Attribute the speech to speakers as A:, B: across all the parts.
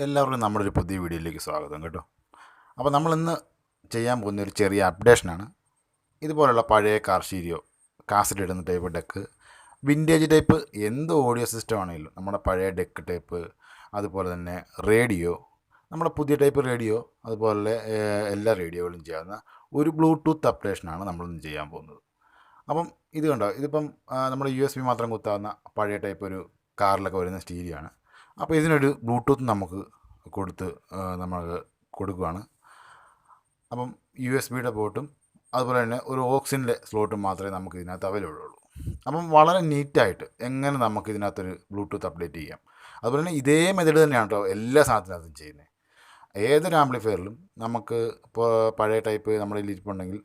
A: എല്ലാവർക്കും നമ്മുടെ ഒരു പുതിയ വീഡിയോയിലേക്ക് സ്വാഗതം കേട്ടോ. അപ്പോൾ നമ്മളിന്ന് ചെയ്യാൻ പോകുന്ന ഒരു ചെറിയ അപ്ഡേഷനാണ്. ഇതുപോലുള്ള പഴയ കാർ സ്റ്റീരിയോ, കാസറ്റ് ഇടുന്ന ടൈപ്പ് ഡെക്ക്, വിൻറ്റേജ് ടൈപ്പ് എന്ത് ഓഡിയോ സിസ്റ്റം ആണെങ്കിലും നമ്മുടെ പഴയ ഡെക്ക് ടൈപ്പ്, അതുപോലെ തന്നെ റേഡിയോ, നമ്മുടെ പുതിയ ടൈപ്പ് റേഡിയോ, അതുപോലെ എല്ലാ റേഡിയോകളും ചെയ്യാവുന്ന ഒരു ബ്ലൂടൂത്ത് അപ്ഡേഷനാണ് നമ്മളിന്ന് ചെയ്യാൻ പോകുന്നത്. അപ്പം ഇത് കണ്ടോ, ഇതിപ്പം നമ്മുടെ USB മാത്രം കുത്താവുന്ന പഴയ ടൈപ്പ് ഒരു കാറിലൊക്കെ വരുന്ന സ്റ്റീരിയോ ആണ്. അപ്പോൾ ഇതിനൊരു ബ്ലൂടൂത്ത് നമുക്ക് നമ്മൾ കൊടുക്കുകയാണ്. അപ്പം USB പോർട്ടും അതുപോലെ തന്നെ ഒരു ഓക്സിൻ്റെ സ്ലോട്ടും മാത്രമേ നമുക്ക് ഇതിനകത്ത് അവൈലബിൾ ഉള്ളൂ. അപ്പം വളരെ നീറ്റായിട്ട് എങ്ങനെ നമുക്ക് ഇതിനകത്തൊരു ബ്ലൂടൂത്ത് അപ്ഡേറ്റ് ചെയ്യാം. അതുപോലെ തന്നെ ഇതേ മെത്തേഡ് തന്നെയാണ് കേട്ടോ എല്ലാ സാധനത്തിനകത്തും ചെയ്യുന്നത്. ഏതൊരു ആംപ്ലിഫയറിലും നമുക്ക് ഇപ്പോൾ പഴയ ടൈപ്പ് നമ്മുടെ കയ്യിൽ ഇരിപ്പുണ്ടെങ്കിൽ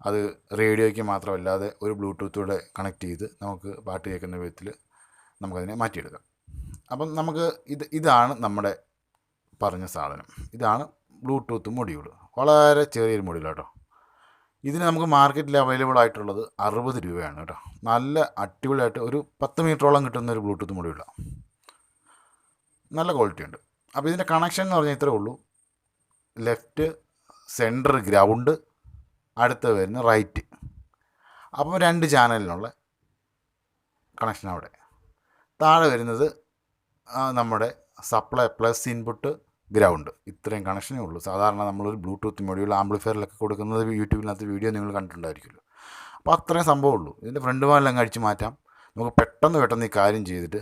A: അത് റേഡിയോയ്ക്ക് മാത്രമല്ലാതെ ഒരു ബ്ലൂടൂത്തൂടെ കണക്ട് ചെയ്ത് നമുക്ക് പാട്ട് കേൾക്കുന്ന വിധത്തിൽ നമുക്കതിനെ മാറ്റിയെടുക്കാം. അപ്പം നമുക്ക് ഇതാണ് നമ്മുടെ പറഞ്ഞ സാധനം. ഇതാണ് ബ്ലൂടൂത്ത് മൊഡ്യൂൾ. വളരെ ചെറിയൊരു മൊഡ്യൂൾ കേട്ടോ. ഇതിന് നമുക്ക് മാർക്കറ്റിൽ അവൈലബിൾ ആയിട്ടുള്ളത് 60 രൂപയാണ് കേട്ടോ. നല്ല അടിപൊളിയായിട്ട് ഒരു 10 മീറ്ററോളം കിട്ടുന്ന ഒരു ബ്ലൂടൂത്ത് മൊഡ്യൂളാണ്. നല്ല ക്വാളിറ്റി ഉണ്ട്. അപ്പോൾ ഇതിൻ്റെ കണക്ഷൻ എന്ന് പറഞ്ഞാൽ ഇത്രേ ഉള്ളൂ. ലെഫ്റ്റ്, സെൻറ്റർ ഗ്രൗണ്ട്, അടുത്ത് വരുന്ന റൈറ്റ്. അപ്പം 2 ചാനലിനുള്ള കണക്ഷൻ അവിടെ. താഴെ വരുന്നത് നമ്മുടെ സപ്ലൈ പ്ലസ് ഇൻപുട്ട് ഗ്രൗണ്ട്. ഇത്രയും കണക്ഷനേ ഉള്ളൂ. സാധാരണ നമ്മളൊരു ബ്ലൂടൂത്ത് മൊഡ്യൂൾ ആംപ്ലിഫയറിലൊക്കെ കൊടുക്കുന്നത് യൂട്യൂബിനകത്ത് വീഡിയോ നിങ്ങൾ കണ്ടിട്ടുണ്ടായിരിക്കുമല്ലോ. അപ്പോൾ അത്രയും സംഭവമുള്ളൂ. ഇതിൻ്റെ ഫ്രണ്ട് പാനലങ്ങ് അടിച്ച് മാറ്റാം. നമുക്ക് പെട്ടെന്ന് ഈ കാര്യം ചെയ്തിട്ട്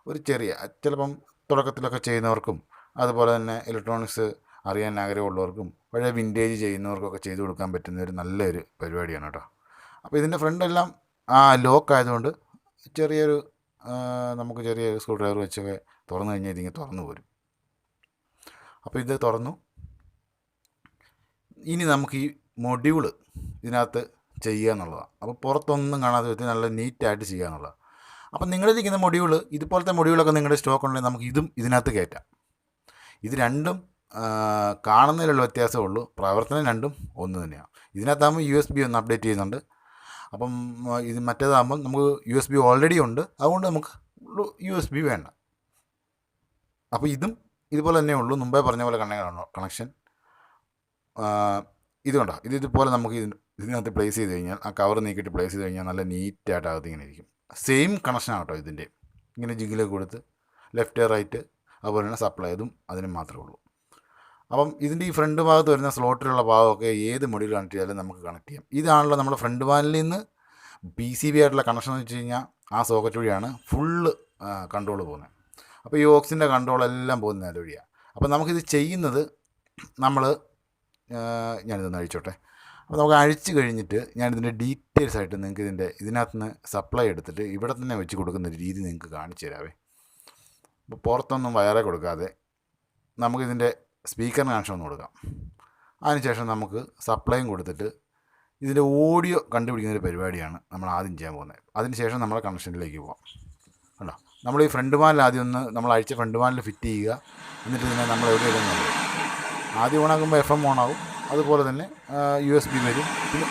A: ഒരു ചെറിയ, ചിലപ്പം തുടക്കത്തിലൊക്കെ ചെയ്യുന്നവർക്കും അതുപോലെ തന്നെ ഇലക്ട്രോണിക്സ് അറിയാൻ ആഗ്രഹമുള്ളവർക്കും പഴയ വിൻറ്റേജ് ചെയ്യുന്നവർക്കൊക്കെ ചെയ്തു കൊടുക്കാൻ പറ്റുന്ന ഒരു നല്ലൊരു പരിപാടിയാണ് കേട്ടോ. അപ്പോൾ ഇതിൻ്റെ ഫ്രണ്ടെല്ലാം ലോക്ക് ആയതുകൊണ്ട് നമുക്ക് ചെറിയൊരു സ്ക്രൂ ഡ്രൈവർ വെച്ചൊക്കെ തുറന്നു കഴിഞ്ഞാൽ ഇതിങ്ങനെ തുറന്നു പോരും. അപ്പോൾ ഇത് തുറന്നു. ഇനി നമുക്ക് ഈ മൊഡ്യൂള് ഇതിനകത്ത് ചെയ്യുക എന്നുള്ളതാണ്. അപ്പോൾ പുറത്തൊന്നും കാണാതെ വിധത്തിൽ നല്ല നീറ്റായിട്ട് ചെയ്യുക എന്നുള്ളതാണ്. അപ്പം നിങ്ങളിരിക്കുന്ന മൊഡ്യൂൾ, ഇതുപോലത്തെ മൊഡ്യൂളൊക്കെ നിങ്ങളുടെ സ്റ്റോക്ക് ഉണ്ടെങ്കിൽ നമുക്ക് ഇതും ഇതിനകത്ത് കയറ്റാം. ഇത് രണ്ടും കാണുന്നതിലുള്ള വ്യത്യാസമേ ഉള്ളൂ. പ്രവർത്തനം രണ്ടും ഒന്ന് തന്നെയാണ്. ഇതിനകത്താകുമ്പോൾ USB ഒന്ന് അപ്ഡേറ്റ് ചെയ്യുന്നുണ്ട്. അപ്പം ഇത് മറ്റേതാകുമ്പം നമുക്ക് USB ഓൾറെഡി ഉണ്ട്, അതുകൊണ്ട് നമുക്ക് USB വേണ്ട. അപ്പോൾ ഇതും ഇതുപോലെ തന്നെ ഉള്ളൂ. മുമ്പേ പറഞ്ഞ പോലെ കണക്ഷൻ ഇത് കണ്ടോ. ഇതുപോലെ നമുക്ക് ഇതിനകത്ത് പ്ലേസ് ചെയ്ത് കഴിഞ്ഞാൽ, ആ കവർ നീക്കിയിട്ട് പ്ലേസ് ചെയ്ത് കഴിഞ്ഞാൽ നല്ല നീറ്റായിട്ട് അകത്ത് ഇങ്ങനെ ഇരിക്കും. സെയിം കണക്ഷനാണ് കേട്ടോ ഇതിൻ്റെ. ഇങ്ങനെ ജിഗിലൊക്കെ കൊടുത്ത് ലെഫ്റ്റ് റൈറ്റ് അതുപോലെ തന്നെ സപ്ലൈ, അതും അതിന് മാത്രമേ ഉള്ളൂ. അപ്പം ഇതിൻ്റെ ഈ ഫ്രണ്ട് ഭാഗത്ത് വരുന്ന സ്ലോട്ടിലുള്ള ഭാഗമൊക്കെ ഏത് മൊഡ്യൂൾ കണക്ട് ചെയ്താലും നമുക്ക് കണക്ട് ചെയ്യാം. ഇതാണല്ലോ നമ്മുടെ ഫ്രണ്ട് പാനലിൽ നിന്ന് PCB ആയിട്ടുള്ള കണക്ഷൻ എന്ന് വെച്ച് കഴിഞ്ഞാൽ ആ സോക്കറ്റ് വഴിയാണ് ഫുള്ള് കൺട്രോൾ പോകുന്നത്. അപ്പോൾ ഈ ഓക്സിൻ്റെ കൺട്രോളെല്ലാം പോകുന്നത് അത് വഴിയാണ്. അപ്പോൾ നമുക്കിത് ചെയ്യുന്നത് ഞാനിതൊന്ന് അഴിച്ചോട്ടെ. അപ്പോൾ നമുക്ക് അഴിച്ച് കഴിഞ്ഞിട്ട് ഞാനിതിൻ്റെ ഡീറ്റെയിൽസ് ആയിട്ട് നിങ്ങൾക്ക് ഇതിനകത്ത് നിന്ന് സപ്ലൈ എടുത്തിട്ട് ഇവിടെ തന്നെ വെച്ച് കൊടുക്കുന്ന ഒരു രീതി നിങ്ങൾക്ക് കാണിച്ചു തരാവേ. അപ്പോൾ പുറത്തൊന്നും വയറേ കൊടുക്കാതെ നമുക്കിതിൻ്റെ സ്പീക്കറിന് കണക്ഷൻ ഒന്ന് കൊടുക്കാം. അതിനുശേഷം നമുക്ക് സപ്ലൈയും കൊടുത്തിട്ട് ഇതിൻ്റെ ഓഡിയോ കണ്ടുപിടിക്കുന്നൊരു പരിപാടിയാണ് നമ്മൾ ആദ്യം ചെയ്യാൻ പോകുന്നത്. അതിനുശേഷം നമ്മളെ കണക്ഷനിലേക്ക് പോകാം. കണ്ടോ, നമ്മൾ ഈ ഫ്രണ്ട് പാനൽ ആദ്യം നമ്മൾ അഴിച്ച ഫ്രണ്ട് പാനൽ ഫിറ്റ് ചെയ്യുക. എന്നിട്ട് ഇതിനെ നമ്മൾ എവിടെ ഇടുന്നത്, ആദ്യം ഓണാക്കുമ്പോൾ FM ഓണാകും. അതുപോലെ തന്നെ USB വരും. പിന്നെ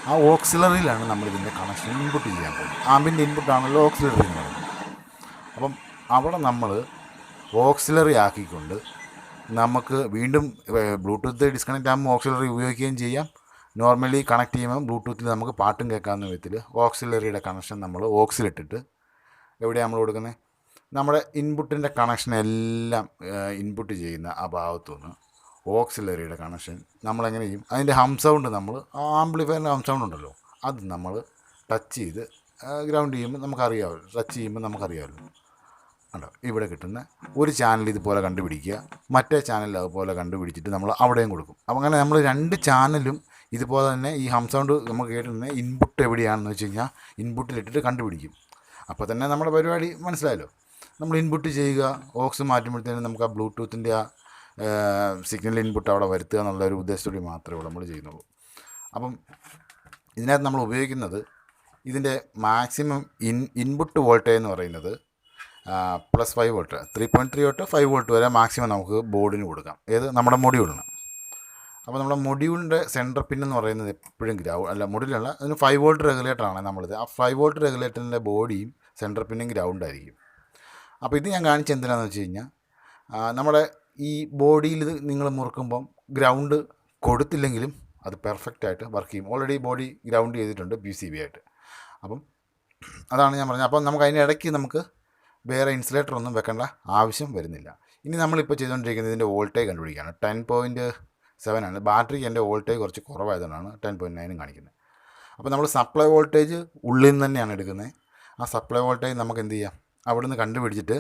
A: ആ ഓക്സിലറിയിലാണ് നമ്മളിതിൻ്റെ കണക്ഷൻ ഇൻപുട്ട് ചെയ്യാൻ പോകുന്നത്. ആമ്പിൻ്റെ ഇൻപുട്ടാണല്ലോ ഓക്സിലറി എന്ന് പറയുന്നത്. അപ്പം അവിടെ നമ്മൾ ഓക്സിലറി ആക്കിക്കൊണ്ട് നമുക്ക് വീണ്ടും ബ്ലൂടൂത്ത് ഡിസ്കണക്റ്റ് ആകുമ്പോൾ ഓക്സിലറി ഉപയോഗിക്കുകയും ചെയ്യാം. നോർമലി കണക്ട് ചെയ്യുമ്പോൾ ബ്ലൂടൂത്തിൽ നമുക്ക് പാട്ടും കേൾക്കാവുന്ന വിധത്തിൽ ഓക്സിലറിയുടെ കണക്ഷൻ നമ്മൾ ഓക്സിലിട്ടിട്ട് എവിടെയാണ് നമ്മൾ കൊടുക്കുന്നത്, നമ്മുടെ ഇൻപുട്ടിൻ്റെ കണക്ഷൻ എല്ലാം ഇൻപുട്ട് ചെയ്യുന്ന ആ ഭാഗത്തുനിന്ന് ഓക്സിലറിയുടെ കണക്ഷൻ നമ്മളെങ്ങനെ ചെയ്യും, അതിൻ്റെ ഹം സൗണ്ട് നമ്മൾ ആംപ്ലിഫയറിൻ്റെ ഹം സൗണ്ട് ഉണ്ടല്ലോ, അത് നമ്മൾ ടച്ച് ചെയ്ത് ഗ്രൗണ്ട് ചെയ്യുമ്പോൾ നമുക്കറിയാമല്ലോ, ടച്ച് ചെയ്യുമ്പോൾ നമുക്കറിയാമല്ലോ. ഉണ്ടോ, ഇവിടെ കിട്ടുന്ന ഒരു ചാനൽ ഇതുപോലെ കണ്ടുപിടിക്കുക, മറ്റേ ചാനൽ അതുപോലെ കണ്ടുപിടിച്ചിട്ട് നമ്മൾ അവിടെയും കൊടുക്കും. അപ്പോൾ അങ്ങനെ നമ്മൾ 2 ചാനലും ഇതുപോലെ തന്നെ ഈ ഹം സൗണ്ട് നമുക്ക് കേട്ടിരുന്ന ഇൻപുട്ട് എവിടെയാണെന്ന് വെച്ച് കഴിഞ്ഞാൽ ഇൻപുട്ടിലിട്ടിട്ട് കണ്ടുപിടിക്കും. അപ്പോൾ തന്നെ നമ്മുടെ പരിപാടി മനസ്സിലായല്ലോ. നമ്മൾ ഇൻപുട്ട് ചെയ്യുക, ഓക്സ് മാറ്റുമ്പോഴത്തേനും നമുക്ക് ആ ബ്ലൂടൂത്തിൻ്റെ ആ സിഗ്നൽ ഇൻപുട്ട് അവിടെ വരുത്തുക എന്നുള്ളൊരു ഉദ്ദേശത്തോടെ മാത്രമേ നമ്മൾ ചെയ്യുന്നുള്ളൂ. അപ്പം ഇതിനകത്ത് നമ്മൾ ഉപയോഗിക്കുന്നത് ഇതിൻ്റെ മാക്സിമം ഇൻപുട്ട് വോൾട്ടേജ് എന്ന് പറയുന്നത് +5 വോൾട്ട്, 3.3 തൊട്ട് 5 വോൾട്ട് വരെ മാക്സിമം നമുക്ക് ബോർഡിന് കൊടുക്കാം. ഏത് നമ്മുടെ മൊഡ്യൂളിന്. അപ്പോൾ നമ്മുടെ മൊഡ്യൂളിൻ്റെ സെൻറ്റർ പിൻ എന്ന് പറയുന്നത് എപ്പോഴും മൊഡ്യൂളല്ല, അതിന് 5 വോൾട്ട് റെഗുലേറ്ററാണ് നമ്മളിത്. ആ 5 വോൾട്ട് റെഗുലേറ്ററിൻ്റെ ബോഡിയും സെൻറ്റർ പിന്നും ഗ്രൗണ്ടായിരിക്കും. അപ്പോൾ ഇത് ഞാൻ കാണിച്ച എന്തിനാണെന്ന് വെച്ച് കഴിഞ്ഞാൽ നമ്മുടെ ഈ ബോഡിയിൽ ഇത് നിങ്ങൾ മുറുക്കുമ്പം ഗ്രൗണ്ട് കൊടുത്തില്ലെങ്കിലും അത് പെർഫെക്റ്റായിട്ട് വർക്ക് ചെയ്യും. ഓൾറെഡി ബോഡി ഗ്രൗണ്ട് ചെയ്തിട്ടുണ്ട് PCB ആയിട്ട്. അപ്പം അതാണ് ഞാൻ പറഞ്ഞത്. അപ്പം നമുക്ക് അതിൻ്റെ ഇടയ്ക്ക് നമുക്ക് വേറെ ഇൻസുലേറ്റർ ഒന്നും വെക്കേണ്ട ആവശ്യം വരുന്നില്ല. ഇനി നമ്മളിപ്പോൾ ചെയ്തുകൊണ്ടിരിക്കുന്നത് ഇതിൻ്റെ വോൾട്ടേജ് കണ്ടുപിടിക്കുകയാണ്. 10.7 ആണ്. ബാറ്ററിക്ക് എൻ്റെ വോൾട്ടേജ് കുറച്ച് കുറവായതുകൊണ്ടാണ് 10.9 കാണിക്കുന്നത്. അപ്പോൾ നമ്മൾ സപ്ലൈ വോൾട്ടേജ് ഉള്ളിൽ നിന്ന് തന്നെയാണ് എടുക്കുന്നത്. ആ സപ്ലൈ വോൾട്ടേജ് നമുക്ക് എന്ത് ചെയ്യാം, അവിടെ നിന്ന് കണ്ടുപിടിച്ചിട്ട്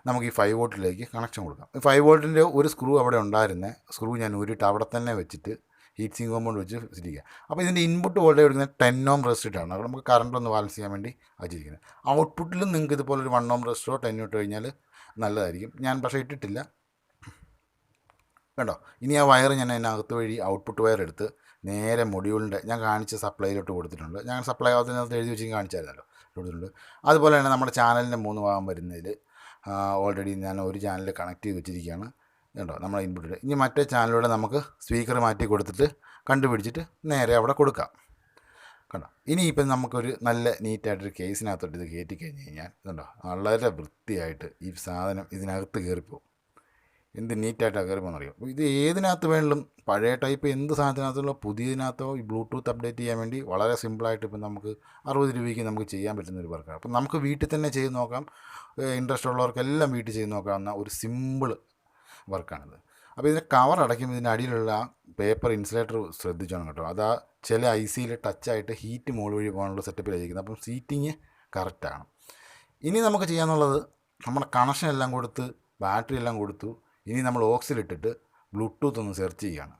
A: നമുക്ക് ഈ 5 വോൾട്ടിലേക്ക് കണക്ഷൻ കൊടുക്കാം. 5 വോൾട്ടിൻ്റെ ഒരു സ്ക്രൂ അവിടെ ഉണ്ടായിരുന്നത് സ്ക്രൂ ഞാൻ ഊരിയിട്ട് അവിടെ തന്നെ വെച്ചിട്ട് ഹീറ്റ് സിങ്ക് കോമ്പൗണ്ട് വെച്ച് വെച്ചിരിക്കുക. അപ്പോൾ ഇതിൻ്റെ ഇൻപുട്ട് വോൾട്ടേജ് എടുക്കുന്നത് 10 ഓം റെസിസ്റ്ററാണ്. അവിടെ നമുക്ക് കറണ്ട് ഒന്ന് ബാലൻസ് ചെയ്യാൻ വേണ്ടി വെച്ചിരിക്കുന്നത്. ഔട്ട്പുട്ടിലും നിങ്ങൾക്ക് ഇതുപോലെ ഒരു 1 ഓം റെസിസ്റ്ററോ 10 ഇട്ട് കഴിഞ്ഞാൽ നല്ലതായിരിക്കും. ഞാൻ പക്ഷേ ഇട്ടിട്ടില്ല കണ്ടോ. ഇനി ആ വയർ ഞാൻ അതിനകത്ത് വഴി ഔട്ട്പുട്ട് വയർ എടുത്ത് നേരെ മൊഡ്യൂളിൻ്റെ ഞാൻ കാണിച്ച സപ്ലൈയിലോട്ട് കൊടുത്തിട്ടുണ്ട്. ഞാൻ സപ്ലൈ ആകത്തിനകത്ത് എഴുതി വെച്ച് കാണിച്ചായിരുന്നല്ലോ, കൊടുത്തിട്ടുണ്ട്. അതുപോലെ തന്നെ നമ്മുടെ ചാനലിൻ്റെ 3 ഭാഗം വരുന്നതിൽ ഓൾറെഡി ഞാൻ ഒരു ചാനൽ കണക്ട് ചെയ്ത് വെച്ചിരിക്കുകയാണ് കണ്ടോ, നമ്മളെ ഇൻപുട്ടിൽ. ഇനി മറ്റേ ചാനലിലൂടെ നമുക്ക് സ്പീക്കർ മാറ്റി കൊടുത്തിട്ട് കണ്ടുപിടിച്ചിട്ട് നേരെ അവിടെ കൊടുക്കാം കണ്ടോ. ഇനിയിപ്പം നമുക്കൊരു നല്ല നീറ്റായിട്ടൊരു കേസിനകത്തോട്ട് ഇത് കയറ്റി കഴിഞ്ഞ് കഴിഞ്ഞാൽ കണ്ടോ, വളരെ വൃത്തിയായിട്ട് ഈ സാധനം ഇതിനകത്ത് കയറിപ്പോവും. എന്ത് നീറ്റായിട്ടാണ് കയറിപ്പോയെന്ന് അറിയാം. ഇത് ഏതിനകത്ത് വേണമെങ്കിലും പഴയ ടൈപ്പ് എന്ത് സാധനത്തിനകത്തുള്ള പുതിയതിനകത്തോ ഈ ബ്ലൂടൂത്ത് അപ്ഡേറ്റ് ചെയ്യാൻ വേണ്ടി വളരെ സിമ്പിളായിട്ട് ഇപ്പം നമുക്ക് 60 രൂപയ്ക്ക് നമുക്ക് ചെയ്യാൻ പറ്റുന്ന ഒരു വർക്കാണ്. അപ്പം നമുക്ക് വീട്ടിൽ തന്നെ ചെയ്ത് നോക്കാം. ഇൻട്രസ്റ്റ് ഉള്ളവർക്കെല്ലാം വീട്ടിൽ ചെയ്ത് നോക്കാവുന്ന ഒരു സിമ്പിൾ വർക്കാണിത്. അപ്പോൾ ഇതിൻ്റെ കവർ അടയ്ക്കുമ്പോൾ ഇതിൻ്റെ അടിയിലുള്ള പേപ്പർ ഇൻസുലേറ്റർ ശ്രദ്ധിച്ചോണം കേട്ടോ. അതാ ചില ICയിൽ ടച്ചായിട്ട് ഹീറ്റ് മോൾ വഴി പോകാനുള്ള സെറ്റപ്പിലായിരിക്കുന്നത്. അപ്പം സീറ്റിങ് കറക്റ്റാണ്. ഇനി നമുക്ക് ചെയ്യാനുള്ളത് നമ്മുടെ കണക്ഷൻ എല്ലാം കൊടുത്ത് ബാറ്ററി എല്ലാം കൊടുത്തു. ഇനി നമ്മൾ ഓക്സിലിട്ടിട്ട് ബ്ലൂടൂത്ത് ഒന്ന് സെർച്ച് ചെയ്യുകയാണ്.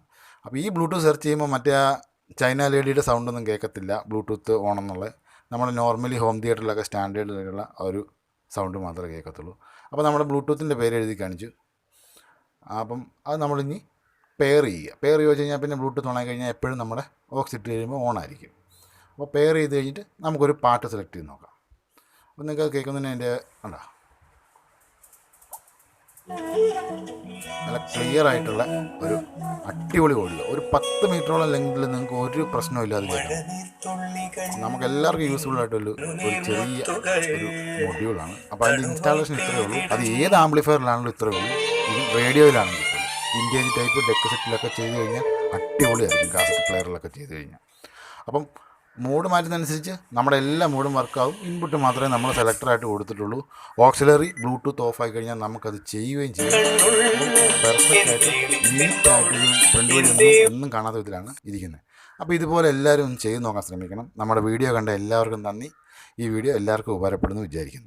A: അപ്പോൾ ഈ ബ്ലൂടൂത്ത് സെർച്ച് ചെയ്യുമ്പോൾ മറ്റേ ആ ചൈന ലേഡിയുടെ സൗണ്ടൊന്നും കേൾക്കത്തില്ല. ബ്ലൂടൂത്ത് ഓണെന്നുള്ളത് നമ്മൾ നോർമലി ഹോം തിയേറ്ററിലൊക്കെ സ്റ്റാൻഡേർഡിലുള്ള ഒരു സൗണ്ട് മാത്രമേ കേൾക്കത്തുള്ളൂ. അപ്പോൾ നമ്മുടെ ബ്ലൂടൂത്തിൻ്റെ പേര് എഴുതി കാണിച്ചു. അപ്പം അത് നമ്മളിനി പെയർ ചെയ്യുക. പെയർ ചോദിച്ചു കഴിഞ്ഞാൽ പിന്നെ ബ്ലൂടൂത്ത് ഓണായി കഴിഞ്ഞാൽ എപ്പോഴും നമ്മുടെ ഓക്സിറ്റ് കഴിയുമ്പോൾ ഓണായിരിക്കും. അപ്പോൾ പെയർ ചെയ്ത് കഴിഞ്ഞിട്ട് നമുക്കൊരു പാട്ട് സെലക്ട് ചെയ്ത് നോക്കാം. അപ്പോൾ നിങ്ങൾക്ക് കേൾക്കുന്നതിന് അതിൻ്റെ ഉണ്ടോ നല്ല ക്ലിയർ ആയിട്ടുള്ള ഒരു അടിപൊളി ഓഡിയോ. ഒരു 10 മീറ്ററോളം ലെങ്തിൽ നിങ്ങൾക്ക് ഒരു പ്രശ്നമില്ലാതെ കേൾക്കാം. നമുക്ക് എല്ലാവർക്കും യൂസ്ഫുൾ ആയിട്ടുള്ള ഒരു ചെറിയ ഒരു മൊഡ്യൂളാണ്. അപ്പോൾ അതിൻ്റെ ഇൻസ്റ്റാളേഷൻ ഇത്രയേ ഉള്ളൂ. അത് ഏത് ആംപ്ലിഫയറിലാണെങ്കിലും ഇത്രയേ ഉള്ളൂ. ഇത് റേഡിയോയിലാണെങ്കിൽ വിൻറ്റേജ് ടൈപ്പ് ഡെക്ക് സെറ്റിലൊക്കെ ചെയ്ത് കഴിഞ്ഞാൽ അടിപൊളിയായിരിക്കും. കാസറ്റ് പ്ലെയറിലൊക്കെ ചെയ്ത് കഴിഞ്ഞാൽ. അപ്പം മൂഡ് മാറ്റുന്നതനുസരിച്ച് നമ്മുടെ എല്ലാ മൂഡും വർക്കാവും. ഇൻപുട്ട് മാത്രമേ നമ്മൾ സെലക്ടറായിട്ട് കൊടുത്തിട്ടുള്ളൂ. ഓക്സിലറി ബ്ലൂടൂത്ത് ഓഫായി കഴിഞ്ഞാൽ നമുക്കത് ചെയ്യുകയും ചെയ്യും. പെർഫെക്റ്റായിട്ട് നീറ്റായിട്ട് ഫ്രണ്ട് വഴി ഒന്നും കാണാത്ത വിധത്തിലാണ് ഇരിക്കുന്നത്. അപ്പോൾ ഇതുപോലെ എല്ലാവരും ഒന്ന് ചെയ്ത് നോക്കാൻ ശ്രമിക്കണം. നമ്മുടെ വീഡിയോ കണ്ട എല്ലാവർക്കും നന്ദി. ഈ വീഡിയോ എല്ലാവർക്കും ഉപകാരപ്പെടുന്നു വിചാരിക്കുന്നു.